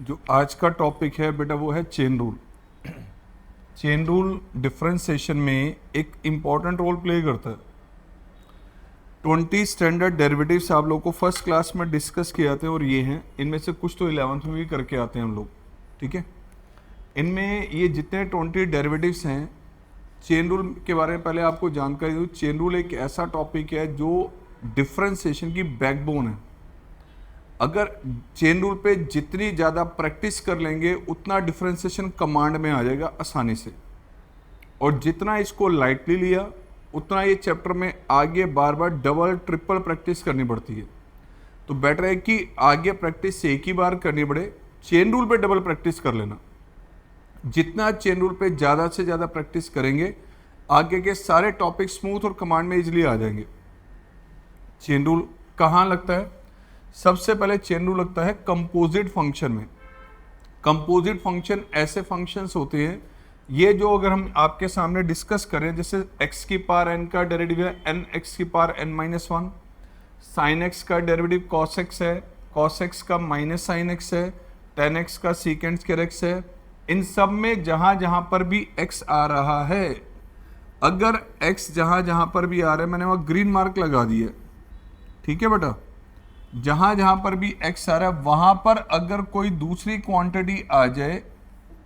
जो आज का टॉपिक है बेटा वो है chain rule. Chain rule differentiation में एक इम्पॉर्टेंट रोल प्ले करता है। 20 स्टैंडर्ड डेरिवेटिव्स आप लोग को फर्स्ट क्लास में डिस्कस किए जाते हैं और ये हैं, इनमें से कुछ तो 11th में भी करके आते हैं हम लोग, ठीक है। इनमें ये जितने 20 डेरिवेटिव्स हैं, चेन रूल के बारे में पहले आपको जानकारी दूँ। चेन रूल एक ऐसा टॉपिक है जो डिफरेंशिएशन की बैकबोन है। अगर चेन रूल पे जितनी ज़्यादा प्रैक्टिस कर लेंगे उतना डिफरेंशिएशन कमांड में आ जाएगा आसानी से, और जितना इसको लाइटली लिया उतना ये चैप्टर में आगे बार बार डबल ट्रिपल प्रैक्टिस करनी पड़ती है। तो बेटर है कि आगे प्रैक्टिस एक ही बार करनी पड़े, चेन रूल पे डबल प्रैक्टिस कर लेना। जितना चेन रूल पे ज़्यादा से ज़्यादा प्रैक्टिस करेंगे आगे के सारे टॉपिक स्मूथ और कमांड में इजीली आ जाएंगे। चेन रूल कहाँ लगता है? सबसे पहले चेन रूल लगता है कंपोजिट फंक्शन में। कंपोजिट फंक्शन ऐसे फंक्शंस होते हैं, ये जो अगर हम आपके सामने डिस्कस करें, जैसे x की पावर n का डेरिवेटिव है n x की पावर n-1, sin x का डेरिवेटिव cos x है, cos x का माइनस sin x है, tan x का secant square x है। इन सब में जहां जहां पर भी x आ रहा है, अगर x जहां जहां पर भी आ रहा है, मैंने वहां ग्रीन मार्क लगा दिया, ठीक है बेटा। जहां जहां पर भी x आ रहा है वहां पर अगर कोई दूसरी क्वांटिटी आ जाए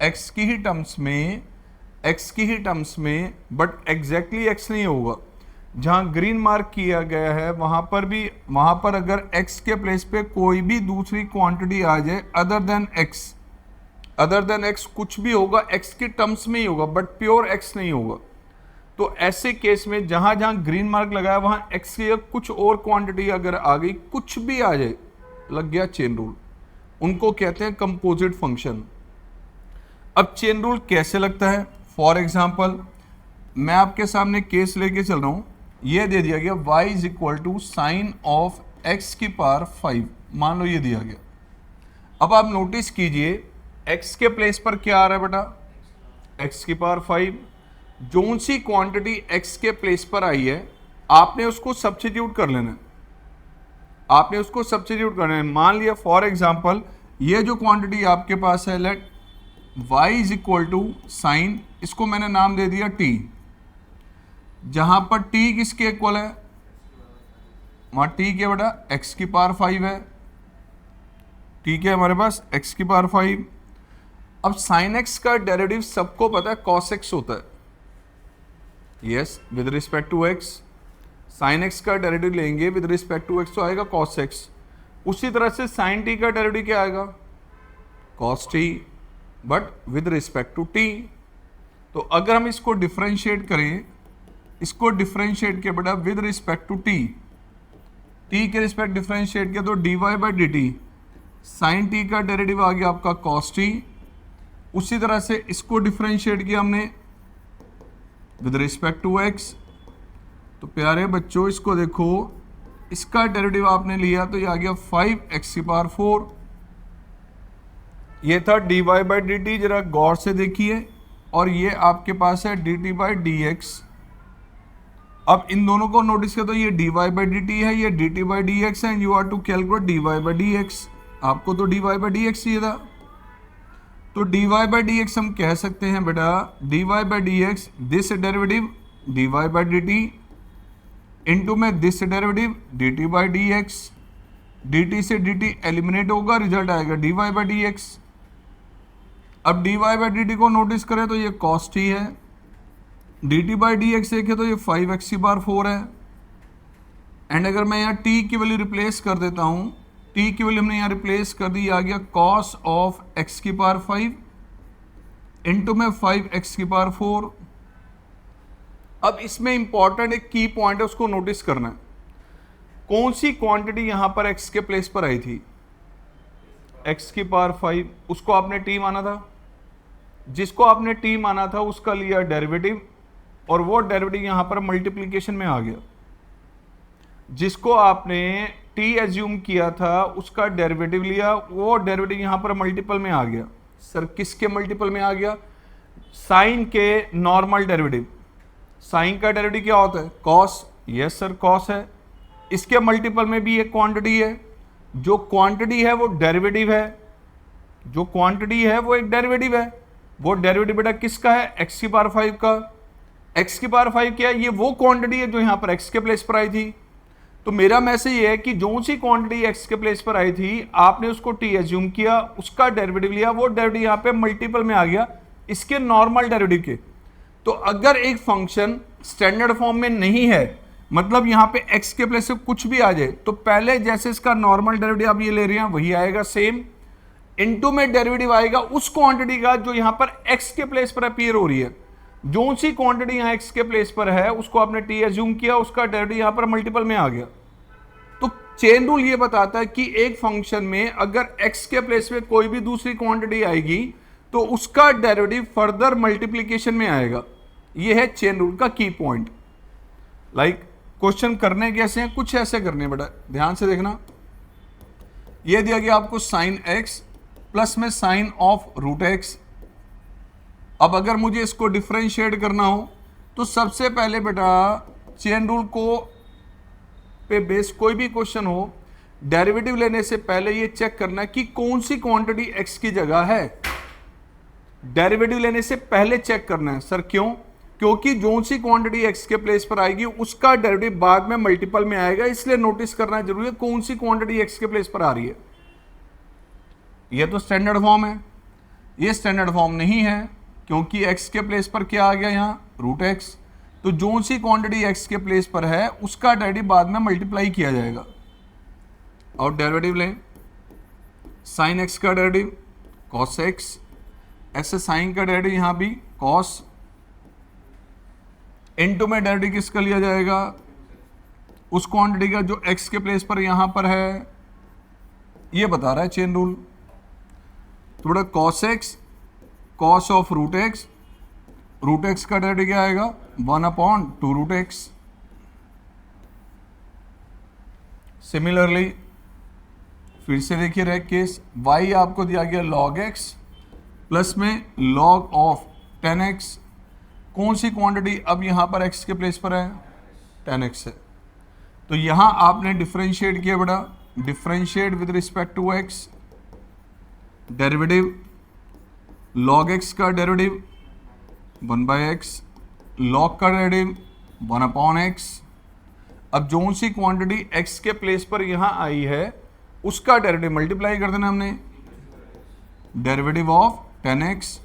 x की ही टर्म्स में, बट एग्जैक्टली x नहीं होगा, जहां ग्रीन मार्क किया गया है वहां पर अगर x के प्लेस पे कोई भी दूसरी क्वांटिटी आ जाए अदर देन x कुछ भी होगा, x के टर्म्स में ही होगा बट प्योर x नहीं होगा। तो ऐसे केस में जहां जहां ग्रीन मार्क लगाया वहां x की कुछ और क्वांटिटी अगर आ गई, कुछ भी आ जाए, लग गया चेन रूल। उनको कहते हैं कंपोजिट फंक्शन। अब चेन रूल कैसे लगता है? फॉर एग्जांपल मैं आपके सामने केस लेके चल रहा हूं, ये दे दिया गया y is equal to sine of x की पावर 5, मान लो ये दिया गया। अब आप नोटिस कीजिए x के प्लेस पर क्या आ रहा है बेटा? x की पावर 5। जोन सी क्वांटिटी x के प्लेस पर आई है आपने उसको सब्स्टिट्यूट कर लेना है। मान लिया फॉर एग्जांपल ये जो क्वांटिटी आपके पास है, let y is equal to sine, इसको मैंने नाम दे दिया t, जहां पर t किसके इक्वल है? वहां t क्या बेटा? x की पावर 5 है, ठीक है हमारे पास x की पावर 5। अब साइन x का डेरिवेटिव सबको पता है cos x होता है, yes, with respect to x। Sine x का डेरिवेटिव लेंगे विद रिस्पेक्ट टू x तो आएगा cos x। उसी तरह से साइन t का डेरिवेटिव क्या आएगा? cos t, but with respect to t। तो अगर हम इसको डिफरेंशिएट करें, इसको डिफरेंशिएट किया बेटा with respect to t, t के रिस्पेक्ट डिफरेंशिएट किया तो dy by d t, sine t का डेरिवेटिव आ गया आपका cos t। उसी तरह से इसको डिफरेंशिएट किया हमने विद रिस्पेक्ट टू x। तो प्यारे बच्चों इसको देखो, इसका डेरिवेटिव आपने लिया तो ये आ गया 5x की पावर 4। ये था dy बाई डी टी, जरा गौर से देखिए, और ये आपके पास है dt बाई डी एक्स। अब इन दोनों को नोटिस किया तो ये dy बाई डी टी है, ये dt बाई डी एक्स है, you are to calculate dy by d x. आपको तो dy बाई डी एक्स चाहिए था, तो dy बाई डी एक्स हम कह सकते हैं बेटा dy by d x, this derivative dy by d t into में this derivative dt by d x. dt से dt एलिमिनेट होगा, रिजल्ट आएगा dy बाई डी एक्स। अब dy बाई डी टी को नोटिस करें तो ये cos t है, dt बाई डी एक्स देखें तो ये 5x की पावर 4 है। एंड अगर मैं यहाँ t की वैल्यू रिप्लेस कर देता हूँ, t की वैल्यू हमने यहाँ रिप्लेस कर दी, आ गया cos ऑफ x की पावर 5 इंटू में 5x की पावर 4। अब इसमें इंपॉर्टेंट एक की पॉइंट है, उसको नोटिस करना है। कौन सी क्वांटिटी यहां पर x के प्लेस पर आई थी? x की पावर 5, उसको आपने t माना था। जिसको आपने t माना था उसका लिया डेरिवेटिव, और वो डेरिवेटिव यहां पर मल्टीप्लीकेशन में आ गया। जिसको आपने t एज्यूम किया था उसका डेरिवेटिव लिया, वो डेरिवेटिव यहां पर मल्टीपल में आ गया। सर किसके मल्टीपल में आ गया? साइन के नॉर्मल डेरिवेटिव। साइन का डेरिवेटिव क्या होता है? कॉस। यस सर कॉस है। इसके मल्टीपल में भी एक क्वांटिटी है, जो क्वांटिटी है वो डेरिवेटिव है, जो क्वांटिटी है वो एक डेरिवेटिव है, वो डेरिवेटिव बेटा किसका है, x की पावर 5 का। x की पावर 5 क्या है, ये वो क्वांटिटी है जो यहां पर x के प्लेस पर आई थी। तो मेरा मैसेज ये है कि जो सी क्वांटिटी x के प्लेस पर आई थी, आपने उसको t एज्यूम किया, उसका डेरिवेटिव लिया, वो डेरिवेटिव यहां पे मल्टीपल में आ गया इसके नॉर्मल डेरिवेटिव के। तो अगर एक फंक्शन स्टैंडर्ड फॉर्म में नहीं है, मतलब यहां पे x के प्लेस से कुछ भी आ जाए, तो पहले जैसे इसका नॉर्मल डेरिवेटिव आप ये ले रहे हैं वही आएगा सेम, इनटू में डेरिवेटिव आएगा उस क्वांटिटी का जो यहां पर x के प्लेस पर अपीयर हो रही है। जो सी क्वांटिटी यहां x के प्लेस पर है उसको आपने t एज्यूम किया, उसका डेरिवेटिव यहां पर मल्टीपल में आ गया। तो चेन रूल ये बताता है कि एक फंक्शन में अगर x के प्लेस में कोई भी दूसरी क्वांटिटी आएगी तो उसका डेरिवेटिव फर्दर मल्टीप्लीकेशन में आएगा। ये है चेन रूल का की पॉइंट। लाइक क्वेश्चन करने कैसे हैं, कुछ ऐसे करने हैं बेटा, ध्यान से देखना। ये दिया गया आपको साइन x प्लस में साइन ऑफ रूट एक्स। अब अगर मुझे इसको डिफरेंशिएट करना हो तो सबसे पहले बेटा चेन रूल को पे बेस कोई भी क्वेश्चन हो, डेरिवेटिव लेने से पहले ये चेक करना कि कौन सी क्वांटिटी x की जगह है। डेरिवेटिव लेने से पहले चेक करना है। सर क्यों? क्योंकि जो सी क्वांटिटी x के प्लेस पर आएगी उसका डेरिवेटिव बाद में मल्टीपल में आएगा, इसलिए नोटिस करना जरूरी है कौन सी क्वांटिटी x के प्लेस पर आ रही है। ये तो स्टैंडर्ड फॉर्म है, ये स्टैंडर्ड फॉर्म नहीं है क्योंकि x के प्लेस पर क्या आ गया यहाँ रूट x। तो जो सी क्वांटिटी x के प्लेस पर है उसका डेरिवेटिव बाद में मल्टीप्लाई किया जाएगा। और डेरिवेटिव लें, साइन x का डेरिवेटिव cos x, ऐसे साइन का डेरिवेटिव यहां भी cos, इनटू में डेरिवेटिव किसका लिया जाएगा, उस क्वांटिटी का जो x के प्लेस पर यहां पर है, ये बता रहा है चेन रूल। तो बड़ा cos x cos of root x का डेरिवेटिव क्या आएगा 1/2 रूट एक्स। सिमिलरली फिर से देखिए रह केस, y आपको दिया गया log x प्लस में log ऑफ 10x। कौन सी क्वांटिटी अब यहां पर x के प्लेस पर है, 10x है। तो यहां आपने डिफरेंशिएट किया बेटा, differentiate with respect to x, derivative log x का डेरिवेटिव 1/x, log का डेरिवेटिव 1/x। अब जो सी क्वांटिटी x के प्लेस पर यहां आई है उसका डेरिवेटिव मल्टीप्लाई कर देना हमने, डेरिवेटिव ऑफ 10x।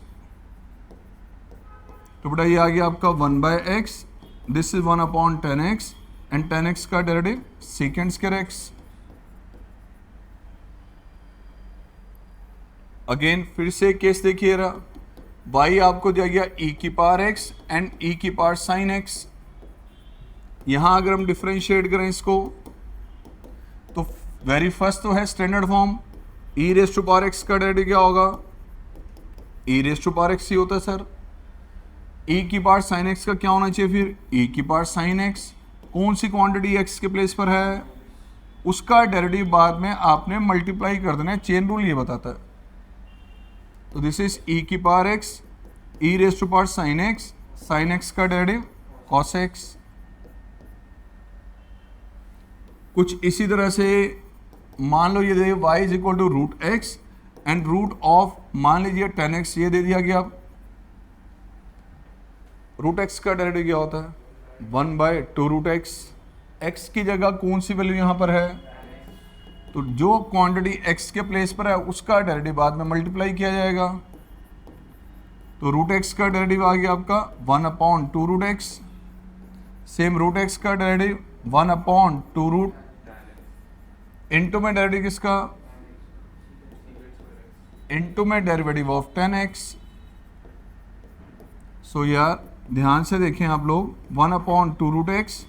तो बेटा ये आ गया आपका 1/x, this is 1/10x and 10x का derivative second square x। Again फिर से केस देखिए रहा, y आपको दिया गया e की पावर x एंड e की पावर साइन x। यहां अगर हम डिफरेंशिएट करें इसको तो वेरी फर्स्ट तो है standard form, e raise to power x का डेरिवेटिव क्या होगा, e raise to power x ही होता है सर। e की पावर साइन x का क्या होना चाहिए फिर, e की पावर साइन x। कौन सी क्वांटिटी x के प्लेस पर है उसका डेरिवेटिव बाद में आपने मल्टीप्लाई कर देना है, चेन रूल ये बताता है। तो दिस इज e की power x, e raise to power sine x का डेरिवेटिव cos x। कुछ इसी तरह से मान लो ये दे y is equal to root x and root of मान लीजिए 10x ये दे दिया गया। रूट एक्स का डेरिवेटिव क्या होता है 1/2 रूट एक्स। x की जगह कौन सी वैल्यू यहां पर है, तो जो क्वांटिटी x के प्लेस पर है उसका डेरिवेटिव बाद में मल्टीप्लाई किया जाएगा। तो रूट एक्स का डेरिवेटिव आ गया आपका 1/2 root x. Same root x का डेरिवेटिव 1/2 रूट, इनटू में डेरिवेटिव किसका, इनटू में डेरिवेटिव ऑफ 10x। सो यार ध्यान से देखें आप लोग, 1/2 root x,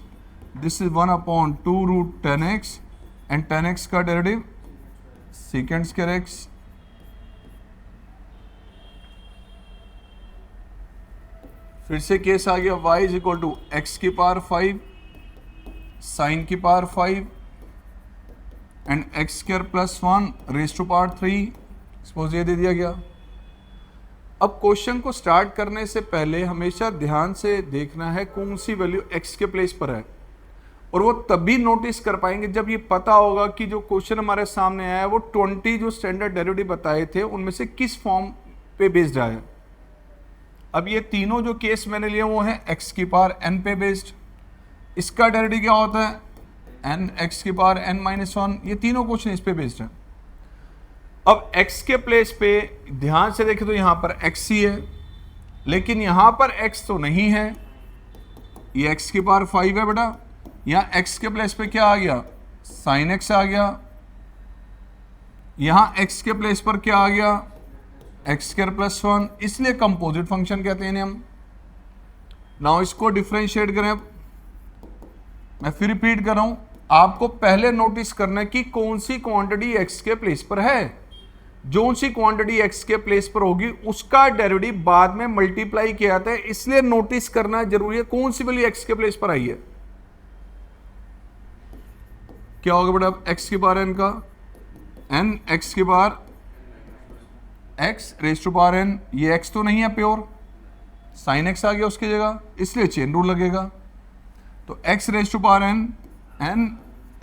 this is 1/2 root 10x and 10x का डेरिवेटिव सेकेंड स्क्वायर x। फिर से केस आ गया y is equal to x की पावर 5 साइन की power 5 and x square plus 1 raise to power 3। Suppose ये दे दिया गया। अब क्वेश्चन को स्टार्ट करने से पहले हमेशा ध्यान से देखना है कौन सी वैल्यू x के प्लेस पर है। और वो तभी नोटिस कर पाएंगे जब ये पता होगा कि जो क्वेश्चन हमारे सामने आया है वो 20 जो स्टैंडर्ड डेरिवेटिव बताए थे उनमें से किस फॉर्म पे बेस्ड आया। अब ये तीनों जो केस मैंने लिए वो है x की पावर n पे बेस्ड। इसका डेरिवेटिव क्या होता है, n x की पावर n-1। ये तीनों क्वेश्चन इस पे बेस्ड है। अब x के प्लेस पे ध्यान से देखें तो यहां पर x ही है, लेकिन यहां पर x तो नहीं है, ये x की पावर 5 है बेटा। यहां x के प्लेस पे क्या आ गया, sin x आ गया। यहां x के प्लेस पर क्या आ गया, x²+1, इसलिए कंपोजिट फंक्शन कहते हैं इन्हें हम। नाउ इसको डिफरेंशिएट करें। मैं फिर रिपीट कर रहा हूं, आपको पहले नोटिस करना है कि कौन सी क्वांटिटी x के प्लेस पर है। जो सी क्वांटिटी x के प्लेस पर होगी उसका डेरिवेटिव बाद में मल्टीप्लाई किया जाता है, इसलिए नोटिस करना जरूरी है कौन सी वैल्यू x के प्लेस पर आई है। क्या होगा बेटा, x की पावर n का n, x की power x raise to power n, ये x तो नहीं है प्योर, साइन x आ गया उसकी जगह, इसलिए चेन रूल लगेगा। तो x raise to power n, n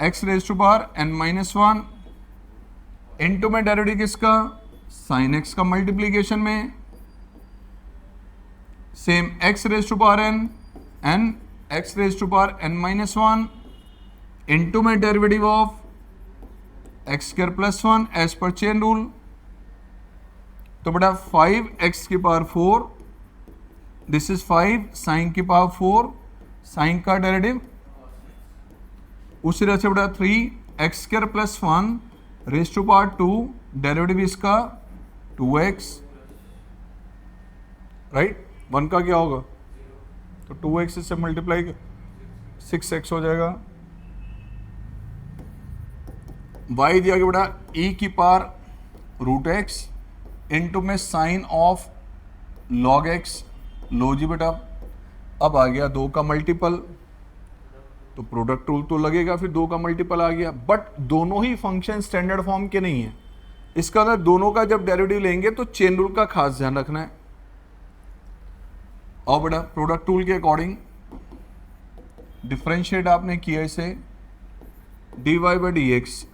x raise to power n-1 into में डेरिवेटिव किसका, साइन x का मल्टीप्लीकेशन में, same x raise to power n, n x raise to power n-1 into में derivative of x²+1 as पर chain rule. तो बेटा 5x की power 4, this is 5 sine की पावर 4, साइन का डेरिवेटिव उसी तरह से बेटा 3x²+1 raise to power 2, derivative इसका 2x, राइट। 1 का क्या होगा, तो 2x इससे मल्टीप्लाई 6x हो जाएगा। y दिया गया बेटा e की पावर √x इनटू में साइन ऑफ log x, लो जी बेटा। अब आ गया 2 का मल्टीपल, तो प्रोडक्ट रूल तो लगेगा, फिर 2 का मल्टीपल आ गया। बट दोनों ही फंक्शन स्टैंडर्ड फॉर्म के नहीं है, इसका मतलब दोनों का जब डेरिवेटिव लेंगे तो चेन रूल का खास ध्यान रखना है। और बेटा प्रोडक्ट रूल के अकॉर्डिंग डिफरेंशिएट आपने किया इसे dy/dx,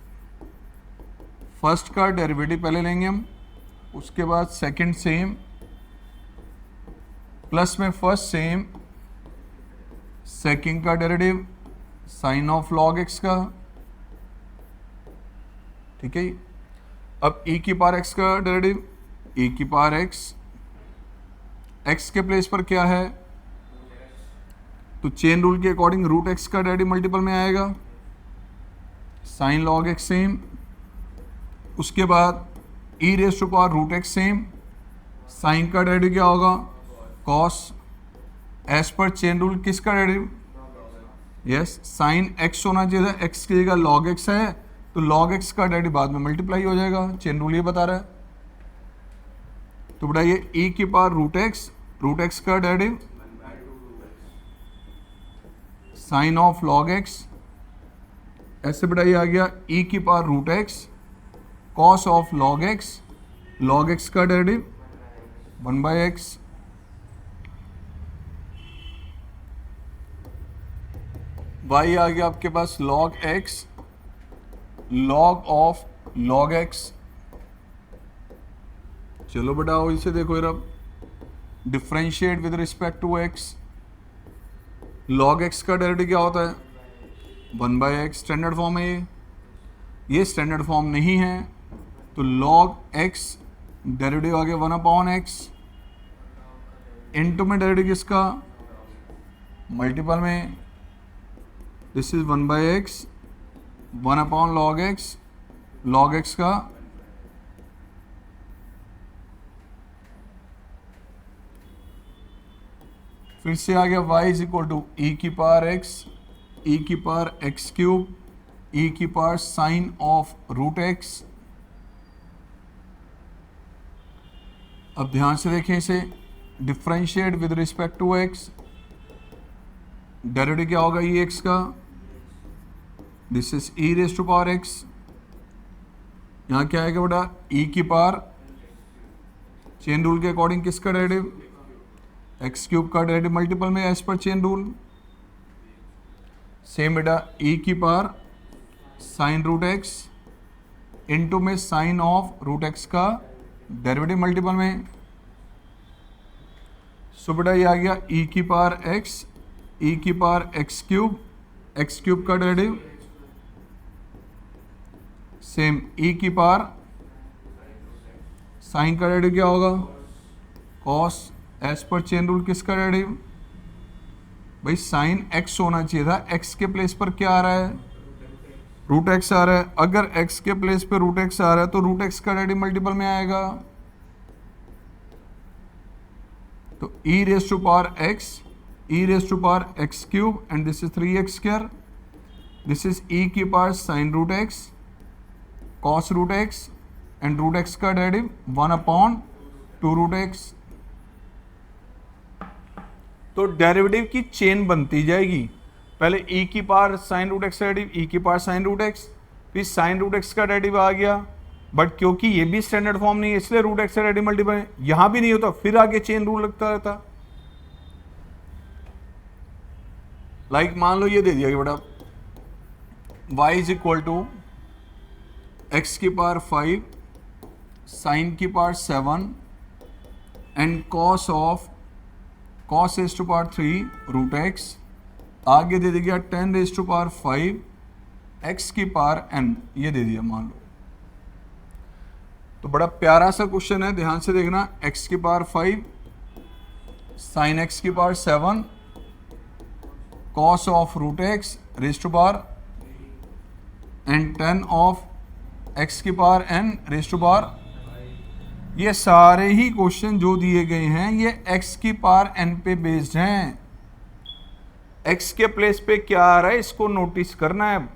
फर्स्ट का डेरिवेटिव पहले लेंगे हम, उसके बाद सेकंड सेम, प्लस में फर्स्ट सेम, सेकंड का derivative sine of log x का, ठीक है। अब e की पावर x का डेरिवेटिव, e की पावर x, x के प्लेस पर क्या है, तो चेन रूल के अकॉर्डिंग √x का डेरिवेटिव मल्टीपल में आएगा, साइन log x सेम, उसके बाद e raise to power √x same, sine का डेरिवेटिव क्या होगा, cos, एज पर चेन रूल किसका डेरिवेटिव, यस साइन x होना चाहिए, x की जगह log x है, तो log x का डेरिवेटिव बाद में मल्टीप्लाई हो जाएगा, चेन रूल ये बता रहा है। तो बेटा ये e की पावर √x का derivative sine of log x, ऐसे बेटा ये आ गया e की power √x cos of log x का डेरिवेटिव 1/x, y आ गया आपके पास log x, log of log x। चलो बेटा इसे देखो यार, differentiate with respect to x, log x का डेरिवेटिव क्या होता है, 1/x, स्टैंडर्ड फॉर्म है ये स्टैंडर्ड फॉर्म नहीं है, तो log x डेरिवेटिव आ गया 1/x, इनटू में डेरिवेटिव किसका, मल्टीपल में, this is 1/x, 1/log x, log x का फिर से आ गया y is equal to e की पावर x, e की पावर x³, e की पावर साइन ऑफ √x। अब ध्यान से देखें इसे, differentiate with respect to x, derivative क्या होगा ये x का, this is e raise to power x, यहाँ क्या आएगा बेटा e की पावर, चेन रूल के अकॉर्डिंग किसका डेरिवेटिव, x³ का डेरिवेटिव मल्टीपल में एज पर चेन रूल, सेम बेटा ई की power sine root x into में साइन ऑफ रूट एक्स का डेरिवेटिव मल्टीपल में। सो बेटा ये आ गया ई की पावर एक्स क्यूब का डेरिवेटिव, सेम ई की पावर साइन का डेरिवेटिव क्या होगा, कॉस, एज पर चेन रूल किसका डेरिवेटिव, भाई साइन एक्स होना चाहिए था, एक्स के प्लेस पर क्या आ रहा है, रूट एक्स आ रहा है। अगर एक्स के प्लेस पे रूट एक्स आ रहा है तो रूट एक्स का डेरिवेटिव मल्टीपल में आएगा, तो e raise to power x cube and this is 3x square, this is e की power sine root x cos root x and root x का डेरिवेटिव 1/2 रूट एक्स। तो derivative की chain बनती जाएगी, पहले e की पावर साइन रूट एक्स का derivative, e की पावर साइन रूट एक्स, फिर साइन रूट एक्स का डेरिवेटिव आ गया, बट क्योंकि ये भी स्टैंडर्ड फॉर्म नहीं है इसलिए रूट एक्स का डेरिवेटिव मल्टीपल है, यहां भी नहीं होता फिर आगे चेन रूल लगता रहता। लाइक मान लो ये दे दिया कि बेटा y is equal to x की पावर 5 साइन की power 7 and cos raise to power 3 root x, आगे दे दिया 10 रेज टू पावर 5 एक्स की पावर n, ये दे दिया मान लो। तो बड़ा प्यारा सा क्वेश्चन है, ध्यान से देखना, x की पावर 5 साइन एक्स की power 7 cos of root x raise to power and 10 of x की power n raise to power. ये सारे ही क्वेश्चन जो दिए गए हैं ये x की पावर n पे बेस्ड हैं। x के प्लेस पे क्या आ रहा है इसको नोटिस करना है।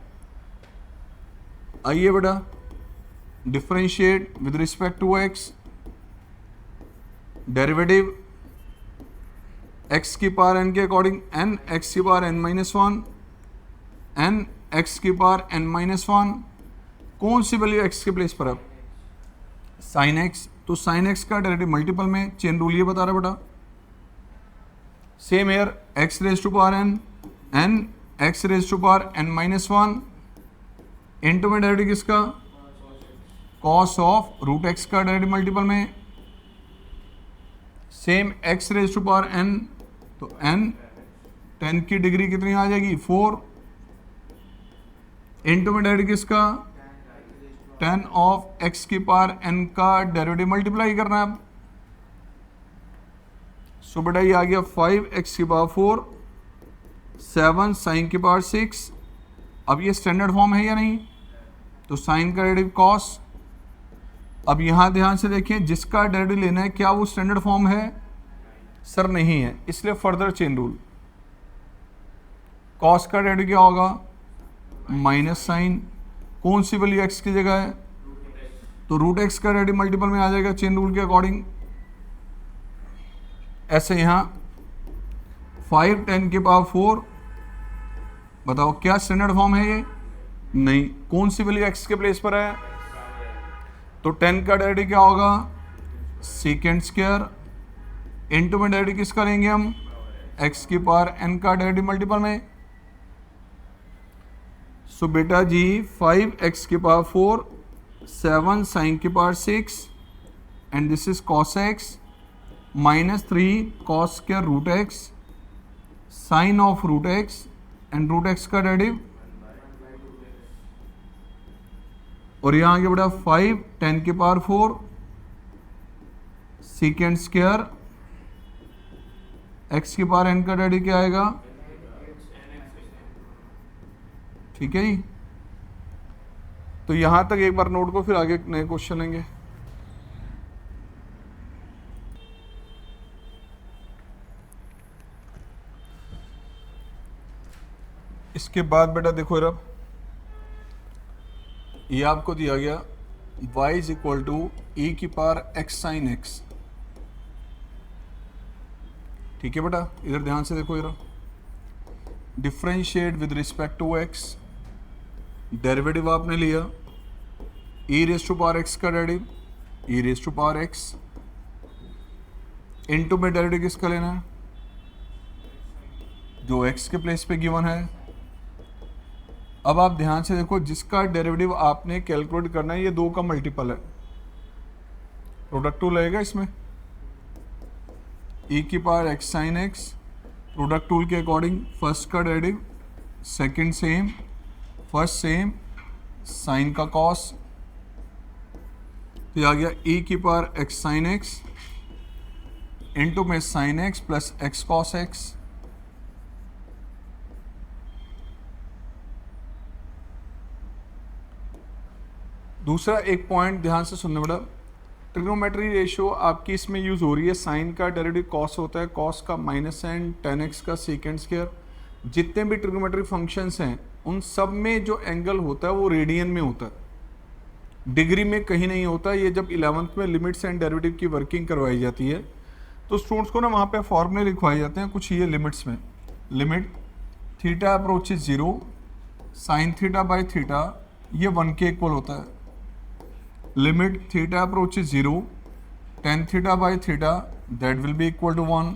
आइए बेटा differentiate with respect to x, derivative x की पावर n के अकॉर्डिंग n x की पावर n-1 n x की पावर n-1, कौन सी वैल्यू x के प्लेस पर है, साइन x, तो साइन x का डेरिवेटिव मल्टीपल में, चेन रूल ये बता रहा है बेटा। Same here x raise to power n x raise to power n-1 into में डेरिवेटिव किसका, कॉस ऑफ रूट x का डेरिवेटिव मल्टीपल में, same x raise to power n, तो n 10 की डिग्री कितनी आ जाएगी 4 इनटू में डेरिवेटिव किसका 10 ऑफ x की पावर n का डेरिवेटिव मल्टीप्लाई करना है। सो बेटा ये आ गया 5x की पावर 4 7 साइन की पावर 6। अब ये स्टैंडर्ड फॉर्म है या नहीं, तो साइन का डेरिवेटिव कॉस। अब यहां ध्यान से देखें, जिसका डेरिवेटिव लेना है क्या वो स्टैंडर्ड फॉर्म है, सर नहीं है, इसलिए फर्दर चेन रूल, कॉस का डेरिवेटिव क्या होगा माइनस साइन, कौन सी वैल्यू x की जगह है, तो रूट एक्स का डेरिवेटिव मल्टीपल में आ जाएगा चेन रूल के अकॉर्डिंग। ऐसे यहां 5 10 की पावर 4, बताओ क्या स्टैंडर्ड फॉर्म है ये, नहीं, कौन सी वैल्यू x के प्लेस पर है, तो 10 का डेरिवेटिव क्या होगा सेकेंड स्क्वायर इनटू में डेरिवेटिव किसका लेंगे हम, x की पावर n का डेरिवेटिव मल्टीपल में। सो बेटा जी 5x की पावर 4 7 साइन की power 6 and this is cos x minus 3 cos square root x sine of root x and root x का डेरिवेटिव, और यहां आगे बेटा 5 10 की पावर 4 सेकेंड स्क्वायर x की पावर n का डेरिवेटिव क्या आएगा, ठीक है जी। तो यहां तक एक बार नोट को, फिर आगे नए क्वेश्चन लेंगे। इसके बाद बेटा देखो इधर, ये आपको दिया गया y is equal to e की पावर x साइन x, ठीक है बेटा। इधर ध्यान से देखो, इधर differentiate with respect to x, derivative आपने लिया e raise to power x का derivative e raise to power x into में डेरिवेटिव किसका लेना है, जो x के प्लेस पे गिवन है, अब आप ध्यान से देखो, जिसका डेरिवेटिव आपने कैलकुलेट करना है ये 2 का मल्टीपल है, प्रोडक्ट टू लगेगा इसमें, e की power x sine x, product rule के अकॉर्डिंग फर्स्ट का derivative, second same, first same, sine का कॉस, तो आ गया e की power x sine x into में sine x plus x cos x। दूसरा एक पॉइंट ध्यान से सुनने बड़ा, ट्रिग्नोमेट्री रेशियो आपकी इसमें यूज हो रही है, साइन का डेरिवेटिव कॉस होता है, कॉस का माइनस साइन, tan x का सेकेंड स्क्वायर, जितने भी ट्रिग्नोमेट्री फंक्शंस हैं उन सब में जो एंगल होता है वो रेडियन में होता है, डिग्री में कहीं नहीं होता। ये जब 11th में लिमिट्स एंड डेरिवेटिव की वर्किंग करवाई जाती है तो स्टूडेंट्स को ना वहाँ पे फॉर्मूले लिखवाए जाते हैं कुछ ये लिमिट्स में, limit theta approaches 0 sine theta by theta ये 1 के इक्वल होता है, limit theta approaches 0 tan theta by theta that will be equal to 1,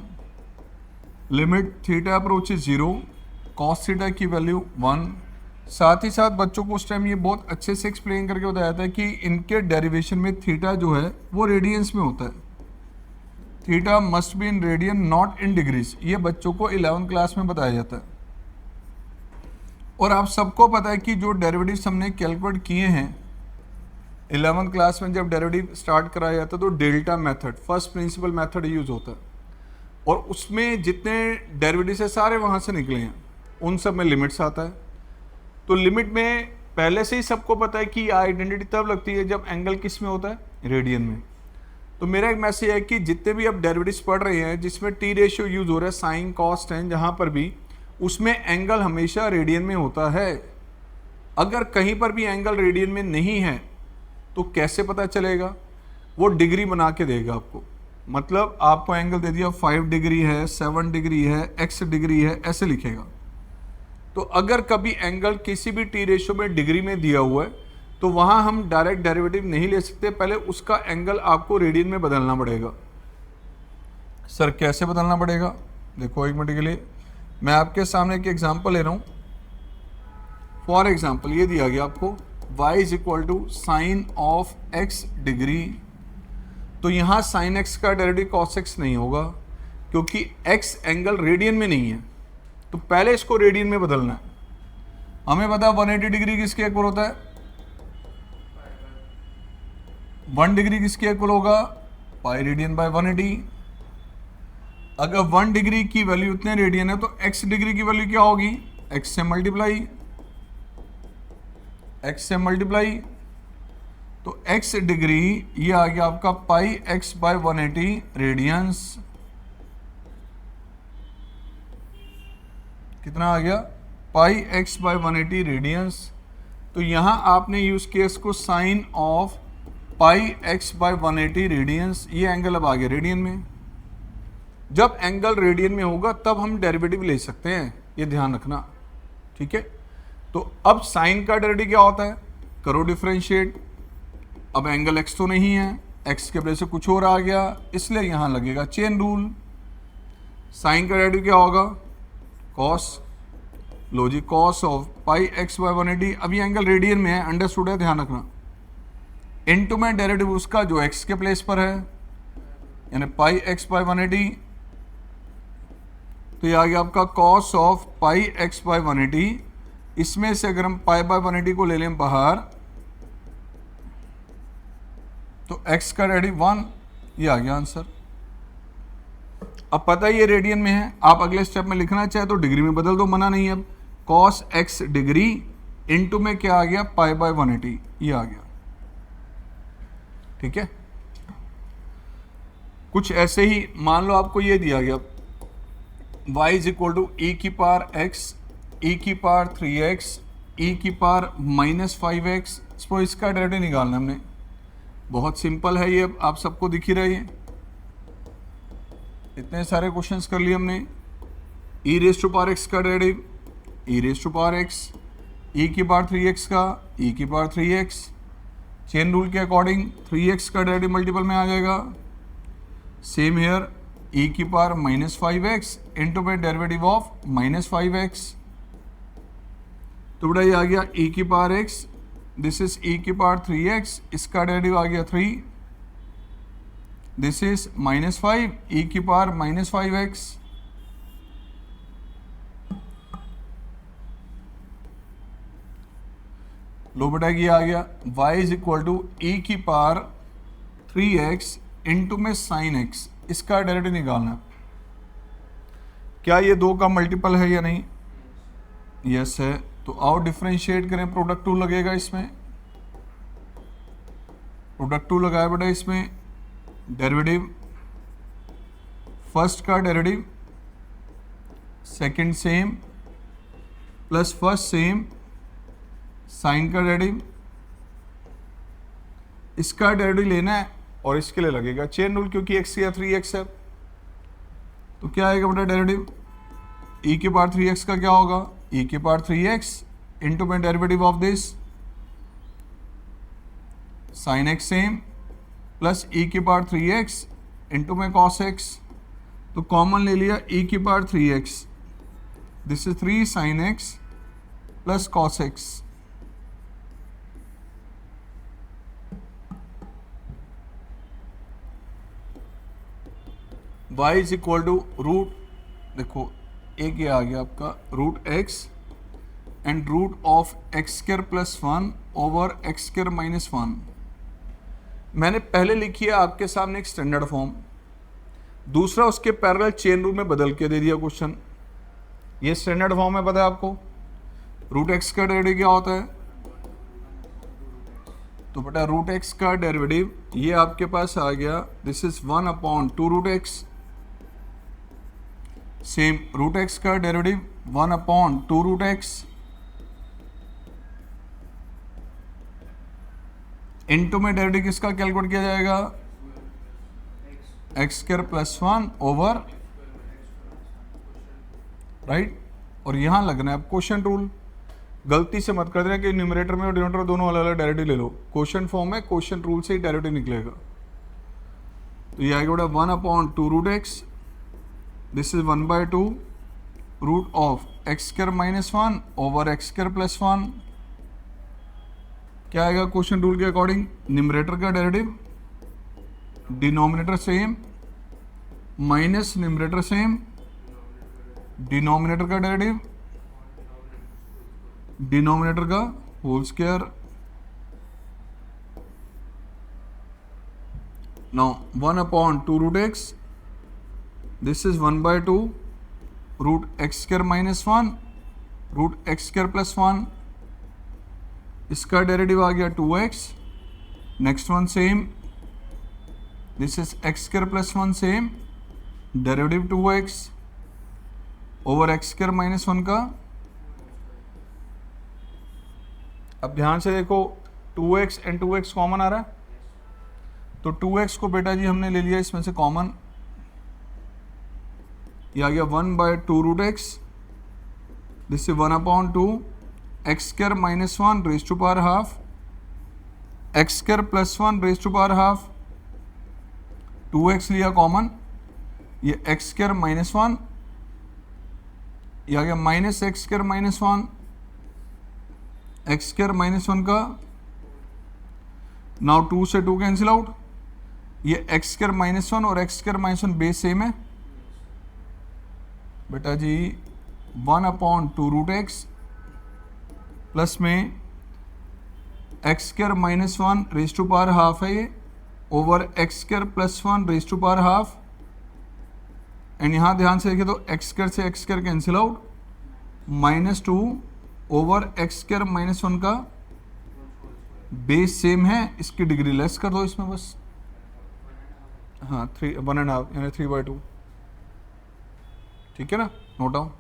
limit theta approaches 0 cos theta की वैल्यू 1। साथ ही साथ बच्चों को उस टाइम ये बहुत अच्छे से एक्सप्लेन करके बताया था कि इनके डेरिवेशन में थीटा जो है वो रेडियंस में होता है, theta must be in radian not in degrees, ये बच्चों को 11th क्लास में बताया जाता है। और आप सबको पता है कि जो डेरिवेटिव्स हमने कैलकुलेट किए हैं 11th क्लास में, जब डेरिवेटिव स्टार्ट कराया जाता है तो delta method, first principle method use होता है, और उसमें जितने डेरिवेटिव्स है सारे वहाँ से निकले हैं, उन सब में लिमिट्स आता है। तो लिमिट में पहले से ही सबको पता है कि आइडेंटिटी तब लगती है जब एंगल किस में होता है, रेडियन में। तो मेरा एक मैसेज है कि जितने भी आप डेरिवेटिव्स पढ़ रहे हैं जिसमें टी रेशियो यूज हो रहा है, साइन कॉस टेन, जहाँ पर भी उसमें एंगल हमेशा रेडियन में होता है। अगर कहीं पर भी एंगल रेडियन में नहीं है तो कैसे पता चलेगा, वो डिग्री बना के देगा आपको, मतलब आपको एंगल दे दिया 5 डिग्री है, 7 डिग्री है, x डिग्री है, ऐसे लिखेगा। तो अगर कभी एंगल किसी भी टी रेशियो में डिग्री में दिया हुआ है तो वहां हम डायरेक्ट डेरिवेटिव नहीं ले सकते, पहले उसका एंगल आपको रेडियन में बदलना पड़ेगा। सर कैसे बदलना पड़ेगा, देखो एक मिनट के लिए मैं आपके सामने एक एग्जांपल ले रहा हूं। फॉर एग्जांपल ये दिया गया आपको y is equal to sine of x degree, तो यहाँ साइन x का डेरिवेटिव cos x नहीं होगा क्योंकि x एंगल रेडियन में नहीं है, तो पहले इसको रेडियन में बदलना है। हमें पता 180 डिग्री किसके इक्वल होता है, 1 डिग्री किसके इक्वल होगा, पाई रेडियन बाय 180। अगर 1 डिग्री की वैल्यू इतने रेडियन है तो x डिग्री की वैल्यू क्या होगी, x से मल्टीप्लाई, x से मल्टीप्लाई, तो x डिग्री ये आ गया आपका पाई x बाय 180 रेडियंस, कितना आ गया, पाई x बाय 180 रेडियंस। तो यहां आपने यूज किया इसको sine of pi x by 180 radians, ये एंगल अब आ गया रेडियन में। जब एंगल रेडियन में होगा तब हम डेरिवेटिव ले सकते हैं, ये ध्यान रखना, ठीक है। तो अब साइन का डेरिवेटिव क्या होता है, करो डिफरेंशिएट, अब एंगल x तो नहीं है, x के वजह से कुछ और आ गया, इसलिए यहां लगेगा चेन रूल। साइन का डेरिवेटिव क्या होगा, कॉस, लो जी cos of pi x by 180, अब ये एंगल रेडियन में है, अंडरस्टूड है, ध्यान रखना। इनटू में डेरिवेटिव उसका जो x के प्लेस पर है, यानी पाई x बाय 180, तो ये आ गया आपका cos of pi x by 180। इसमें से अगर हम पाई बाय 180 को ले लें बाहर तो x का डेरिवेटिव 1, ये आ गया आंसर। अब पता है ये रेडियन में है, आप अगले स्टेप में लिखना चाहे तो डिग्री में बदल दो, मना नहीं है। अब cos x डिग्री इनटू में क्या आ गया, पाई बाय 180, ये आ गया, ठीक है। कुछ ऐसे ही मान लो आपको ये दिया गया y is equal to e की पावर x, e की पावर 3x, e की पावर -5x, इसको इसका डेरिवेटिव निकालना हमने, बहुत सिंपल है ये, आप सबको दिख ही रही है। इतने सारे क्वेश्चंस कर लिए हमने। e raise to power x का derivative, e raise to power x, e की पावर 3x का e की पावर 3x, चेन रूल के अकॉर्डिंग 3x का डेरिवेटिव मल्टीपल में आ जाएगा। सेम हेयर e की पावर -5x इंटू में डेरिवेटिव ऑफ -5x, तो बेटा ये आ गया e की power x, this is e की पावर 3x, इसका डेरिवेटिव आ गया 3, दिस इज -5 e की पावर -5x, लो बेटा ये आ गया y is equal to e की पावर 3x इंटू में साइन x, इसका डेरिवेटिव निकालना है। क्या ये 2 का मल्टीपल है या नहीं? यस है। तो आओ डिफरेंशिएट करें, प्रोडक्ट 2 लगेगा इसमें, प्रोडक्ट 2 लगाया बेटा इसमें, डेरिवेटिव फर्स्ट का derivative second same plus first same, sine का डेरिवेटिव, इसका डेरिवेटिव लेना है और इसके लिए लगेगा चेन रूल, क्योंकि x या 3x है। तो क्या आएगा बेटा डेरिवेटिव? e की पावर 3x का क्या होगा? e की पावर 3x इंटू में derivative of this sine x same plus e की पावर 3x इंटू में cos x। तो कॉमन ले लिया e की power 3x, this is 3 sine x plus cos x। y is equal to root, देखो एक ये आ गया आपका root x and root of x square plus 1 over x square minus 1। मैंने पहले लिखी है आपके सामने एक स्टैंडर्ड फॉर्म, दूसरा उसके पैरेलल चेन रूल में बदल के दे दिया क्वेश्चन। ये स्टैंडर्ड फॉर्म है, पता है आपको। रूट एक्स का डेरिवेटिव क्या होता है? तो बेटा रूट एक्स का डेरिवेटिव ये आपके पास आ गया, this is 1/2 root x, same root x का डेरिवेटिव 1/2 रूट एक्स इनटू में डेरिवेटिव किसका कैलकुलेट किया जाएगा? X square plus 1 over, right. और यहां लगना है अब क्वेश्चन रूल, गलती से मत कर देना कि न्यूमरेटर में और डिनोमिनेटर दोनों अलग अलग डेरिवेटिव ले लो। क्वेश्चन फॉर्म है, क्वेश्चन रूल से ही डेरिवेटिव निकलेगा। तो ये आएगा बेटा 1/2 root x, this is 1/2 root of x square minus 1 over x square plus 1। क्या आएगा क्वेश्चन रूल के अकॉर्डिंग? न्यूमरेटर का derivative denominator same minus numerator same, denominator का डेरिवेटिव डिनोमिनेटर का whole square. Now 1/2 root x, this is 1/2 root x square minus 1 root x square plus 1, इसका derivative आ गया 2x, next one same, this is x square plus 1 same, derivative 2x over x square minus 1 का। अब ध्यान से देखो 2x and 2x common आ रहा है, तो 2x को बेटा जी हमने ले लिया इसमें से कॉमन, ये आ गया 1/2 root x, this is 1/2 x square minus 1 raise to power half, x square plus 1 raise to power half, 2x लिया कॉमन, ये एक्स स्क्वायर माइनस 1, ये आ गया minus x square minus 1, x square minus 1 का। Now 2 से 2 cancel out, ये x square minus 1 और x square minus 1 base same है बेटा जी। 1/2 रूट एक्स प्लस में x square minus 1 raise to power half है ये, over x square plus 1 raise to power half, and यहाँ ध्यान से देखिए तो एक्स स्क्वायर से x square cancel out, -2 over x square minus 1 का बेस सेम है, इसकी डिग्री लेस कर दो इसमें बस, हाँ 1.5 यानी 3/2, ठीक है ना, नोट डाउन।